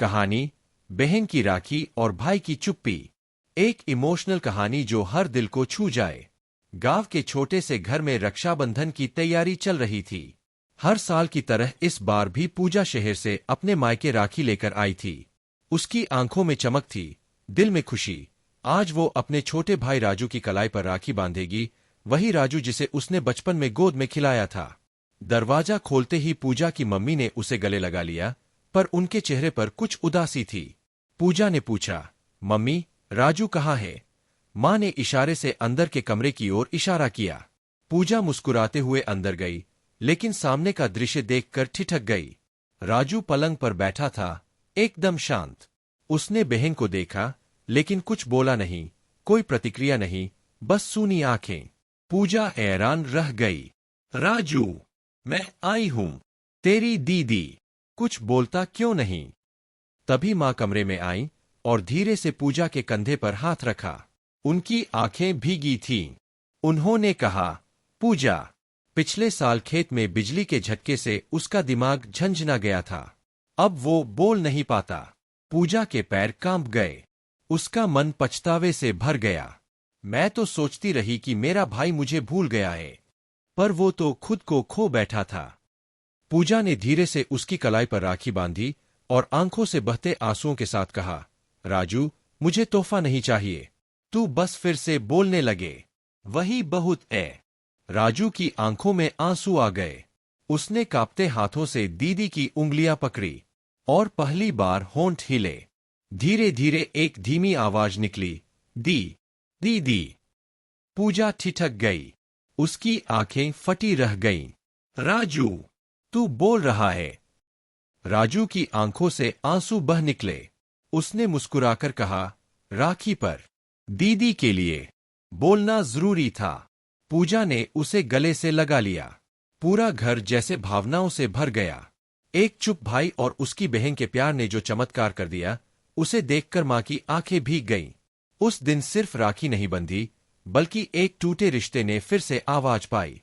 कहानी, बहन की राखी और भाई की चुप्पी। एक इमोशनल कहानी जो हर दिल को छू जाए। गांव के छोटे से घर में रक्षाबंधन की तैयारी चल रही थी। हर साल की तरह इस बार भी पूजा शहर से अपने मायके राखी लेकर आई थी। उसकी आंखों में चमक थी, दिल में खुशी। आज वो अपने छोटे भाई राजू की कलाई पर राखी बांधेगी, वही राजू जिसे उसने बचपन में गोद में खिलाया था। दरवाजा खोलते ही पूजा की मम्मी ने उसे गले लगा लिया, पर उनके चेहरे पर कुछ उदासी थी। पूजा ने पूछा, मम्मी, राजू कहाँ है? माँ ने इशारे से अंदर के कमरे की ओर इशारा किया। पूजा मुस्कुराते हुए अंदर गई, लेकिन सामने का दृश्य देखकर ठिठक गई। राजू पलंग पर बैठा था, एकदम शांत। उसने बहन को देखा, लेकिन कुछ बोला नहीं, कोई प्रतिक्रिया नहीं, बस सूनी आंखें। पूजा हैरान रह गई। राजू, मैं आई हूं, तेरी दीदी। कुछ बोलता क्यों नहीं? तभी माँ कमरे में आई और धीरे से पूजा के कंधे पर हाथ रखा। उनकी आंखें भीगी थीं। उन्होंने कहा, पूजा, पिछले साल खेत में बिजली के झटके से उसका दिमाग झंझना गया था। अब वो बोल नहीं पाता। पूजा के पैर कांप गए। उसका मन पछतावे से भर गया। मैं तो सोचती रही कि मेरा भाई मुझे भूल गया है, पर वो तो खुद को खो बैठा था। पूजा ने धीरे से उसकी कलाई पर राखी बांधी और आंखों से बहते आंसुओं के साथ कहा, राजू, मुझे तोहफा नहीं चाहिए, तू बस फिर से बोलने लगे, वही बहुत है। राजू की आंखों में आंसू आ गए। उसने कांपते हाथों से दीदी की उंगलियां पकड़ी और पहली बार होंठ हिले। धीरे धीरे एक धीमी आवाज निकली, दी, दीदी। पूजा ठिठक गई। उसकी आंखें फटी रह गईं। राजू, तू बोल रहा है? राजू की आंखों से आंसू बह निकले। उसने मुस्कुराकर कहा, राखी पर, दीदी के लिए बोलना जरूरी था। पूजा ने उसे गले से लगा लिया। पूरा घर जैसे भावनाओं से भर गया। एक चुप भाई और उसकी बहन के प्यार ने जो चमत्कार कर दिया, उसे देखकर मां की आंखें भीग गईं। उस दिन सिर्फ राखी नहीं बंधी, बल्कि एक टूटे रिश्ते ने फिर से आवाज पाई।